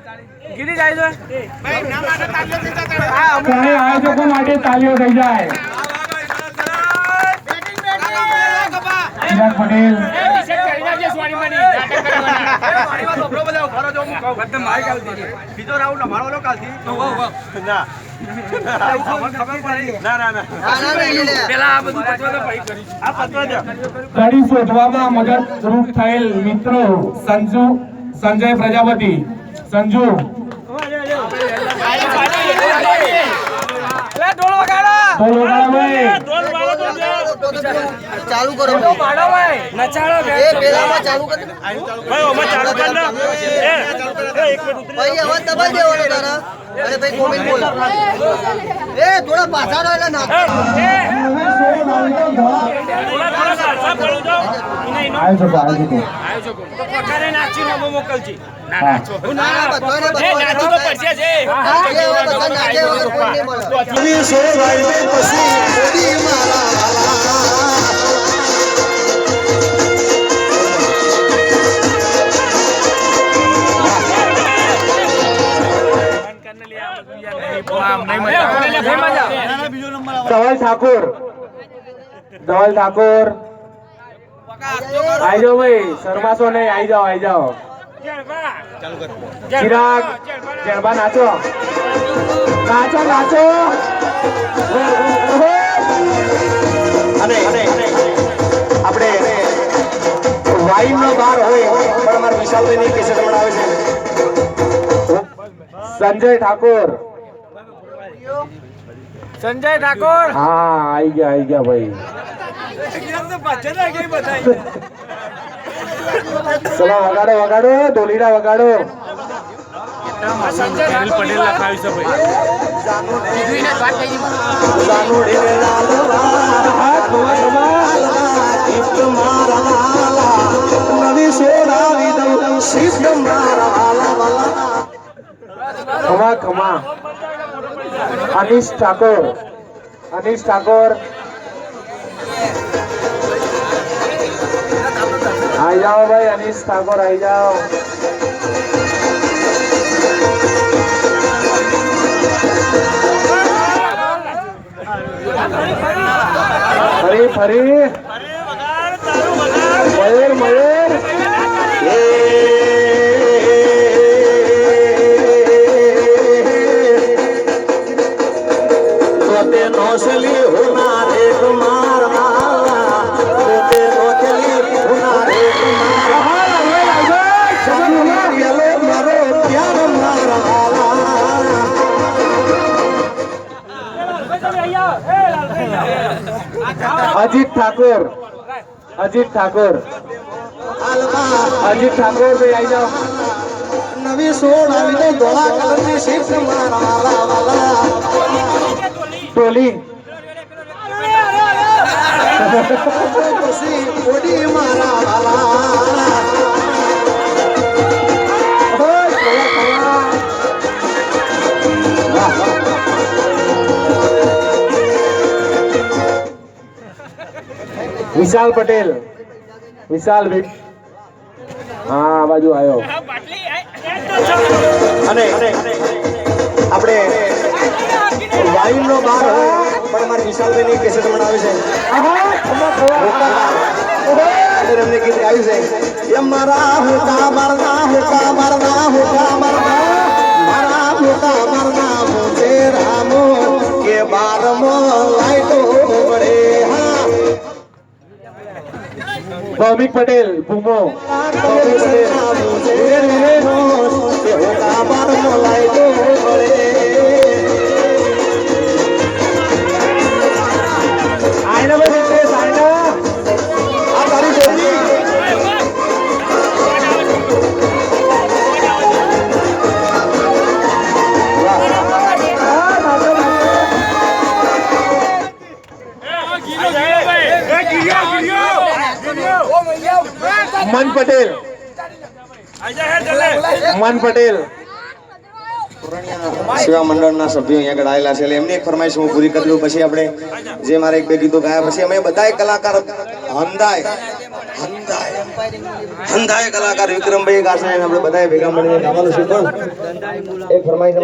ગીરી જાય છે ભાઈ ના માટે તાલીઓ થઈ જાય આયોજકો માટે તાલીઓ થઈ જાય ચિરાગ પટેલ બીજો રાઉન્ડ અમારો લો કાલથી ના કડી શોધવામાં મદદરૂપ થયેલ મિત્રો સંજય પ્રજાપતિ સંજુ ચાલુ કરો નચાડો એ પેલામાં ચાલુ કર ભાઈ ઓમાં ચાલુ કર ને એક મિનિટ ભાઈ અવાજ દબાઈ દેવાનો તારા અરે ભાઈ કોમેન્ટ બોલ એ થોડા પાછા રહો એટલે નાખ આયોજકો તો પકારે નાચી નમો મોકલજી ના હા. નાચો ના બધાને એ નાચું તો પડશે છે બધા નાચે વગર કોઈ નહીં ધવલ ઠાકોર આઈ જાઓ ભાઈ શર્માશો નહીં આઈ જાઓ ચિરાગ ચેરબા નાચો અને આપણે વાઈન નો બાર હોય પણ અમારા વિશાલભાઈ ની કેસેટ બનાવે છે સંજય ઠાકોર હા આઈ ગયા ભાઈ ચલો વગાડો ડોલીડા વગાડો પટેલ લખાવી છે ખમા અનીશ ઠાકોર આઈ જાઓ ભાઈ અનીશ ઠાકોર આઈ જાઓ ફરી મયુર નોસલી હોનાર એક માર માલા તે નોસલી હોનાર એક માર યલો મારો પ્યાર માર માલા અજીત ઠાકોર ભાઈ આવી જાઓ નવી સોળ આવી તો ધોળા કલરની શિફ્ટ મારા વાલા ટોલી ઓડી મારા વાલા વિશાલ પટેલ હા આ બાજુ આવ્યો અને આપણે વાઈન નો બાર હોય પણ અમારે વિશાલભાઈ ની કેસેટ બનાવે છે એમને ગીત ગાયું છે એ મારા હોકા મરના મુજે રામો કે બારમો લાઈટો પડે ભૌમિક પટેલ ભૂમો મન પટેલ સેવા મંડળના સભ્યો અહીંયા આગળ આવેલા છે એટલે એમની એક ફરમાઈશ હું પૂરી કરી દઉં પછી આપણે જે મારે એક બે ગીતો ગાયા પછી અમે બધા કલાકાર હંધાય હંધાય કલાકાર વિક્રમભાઈ કાસા આપણે બધાએ ભેગા મળીને ગાવાનું છે પણ એક ફરમાઈશ